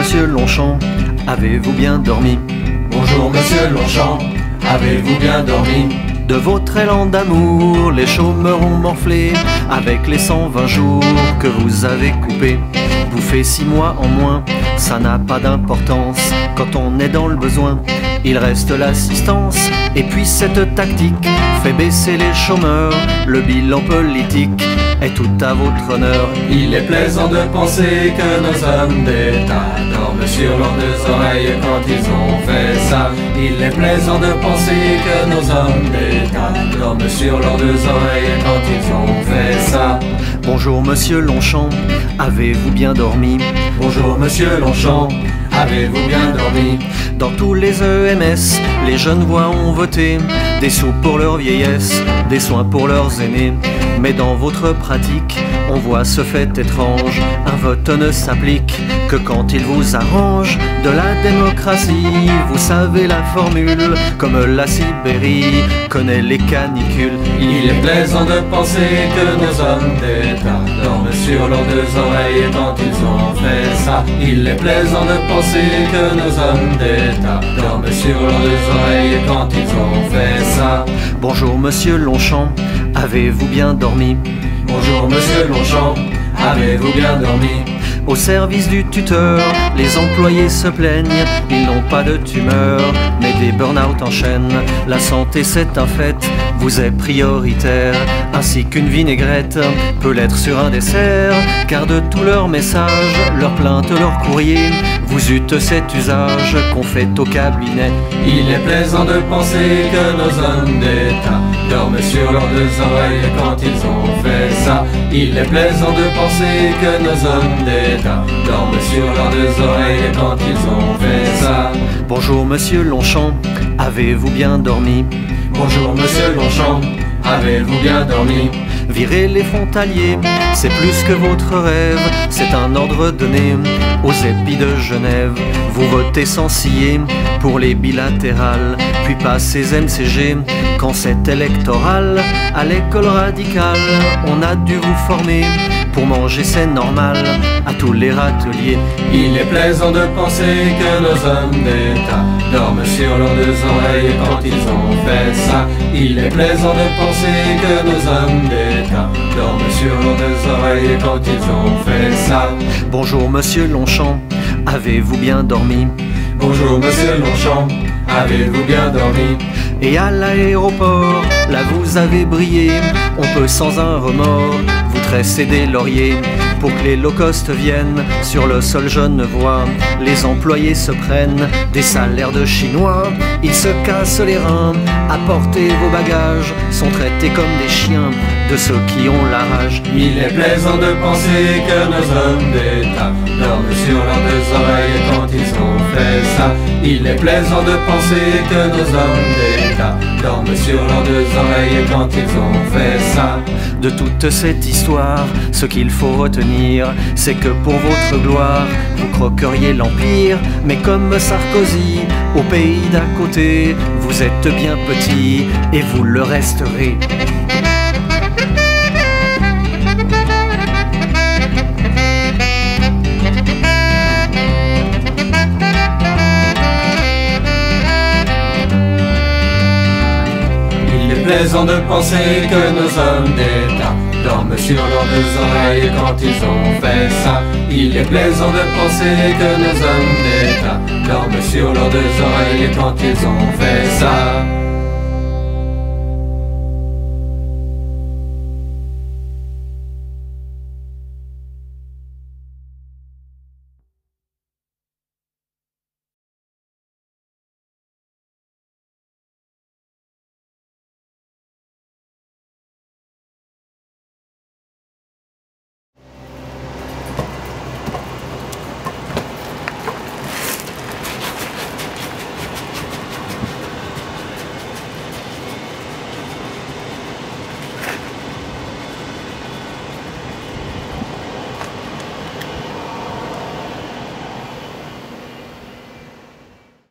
monsieur Longchamp, avez-vous bien dormi? Bonjour monsieur Longchamp, avez-vous bien dormi? De votre élan d'amour, les chômeurs ont morflé avec les 120 jours que vous avez coupés. Bouffer 6 mois en moins, ça n'a pas d'importance quand on est dans le besoin. Il reste l'assistance, et puis cette tactique fait baisser les chômeurs. Le bilan politique est tout à votre honneur. Il est plaisant de penser que nos hommes d'État dorment sur leurs 2 oreilles quand ils ont fait ça. Il est plaisant de penser que nos hommes d'État dorment sur leurs 2 oreilles quand ils ont fait ça. Bonjour monsieur Longchamp, avez-vous bien dormi? Bonjour monsieur Longchamp, avez-vous bien dormi? Dans tous les EMS, les jeunes voix ont voté des sous pour leur vieillesse, des soins pour leurs aînés. Mais dans votre pratique, on voit ce fait étrange. Un vote ne s'applique que quand il vous arrange. De la démocratie, vous savez la formule, comme la Sibérie connaît les canicules. Il est plaisant de penser que nos hommes d'État dorment sur leurs 2 oreilles quand ils ont fait ça. Il est plaisant de penser que nos hommes d'État dorment sur leurs 2 oreilles quand ils ont fait ça. Bonjour monsieur Longchamp, avez-vous bien dormi? Bonjour monsieur Longchamp, avez-vous bien dormi? Au service du tuteur, les employés se plaignent. Ils n'ont pas de tumeur, mais des burn-out en chaîne. La santé c'est un fait, vous êtes prioritaire. Ainsi qu'une vinaigrette peut l'être sur un dessert. Car de tous leurs messages, leurs plaintes, leurs courriers, vous eûtes cet usage qu'on fait au cabinet. Il est plaisant de penser que nos hommes d'État dorment sur leurs 2 oreilles quand ils ont fait ça. Il est plaisant de penser que nos hommes d'État dorment sur leurs 2 oreilles quand ils ont fait ça. Bonjour monsieur Longchamp, avez-vous bien dormi? Bonjour monsieur Longchamp, avez-vous bien dormi? Virer les frontaliers, c'est plus que votre rêve, c'est un ordre donné aux épis de Genève. Vous votez sans scier pour les bilatérales, puis passez MCG quand c'est électoral. À l'école radicale, on a dû vous former pour manger c'est normal à tous les râteliers. Il est plaisant de penser que nos hommes d'État dorment sur leurs 2 oreilles quand ils ont fait ça. Il est plaisant de penser que nos hommes d'État dorment sur leurs 2 oreilles quand ils ont fait ça. Bonjour monsieur Longchamp, avez-vous bien dormi? Bonjour monsieur Longchamp, avez-vous bien dormi? Et à l'aéroport, là vous avez brillé. On peut sans un remords vous tresser des lauriers. Pour que les low cost viennent sur le sol genevois, les employés se prennent des salaires de chinois. Ils se cassent les reins, apportez vos bagages, sont traités comme des chiens de ceux qui ont la rage. Il est plaisant de penser que nos hommes d'État dorment sur leurs 2 oreilles quand ils ont fait ça. Il est plaisant de penser que nos hommes d'État dorment sur leurs 2 oreilles quand ils ont fait ça. De toute cette histoire, ce qu'il faut retenir, c'est que pour votre gloire, vous croqueriez l'Empire. Mais comme Sarkozy, au pays d'à côté, vous êtes bien petit et vous le resterez. Il est plaisant de penser que nos hommes d'État dorment sur leurs 2 oreilles quand ils ont fait ça. Il est plaisant de penser que nos hommes d'État dorment sur leurs 2 oreilles quand ils ont fait ça.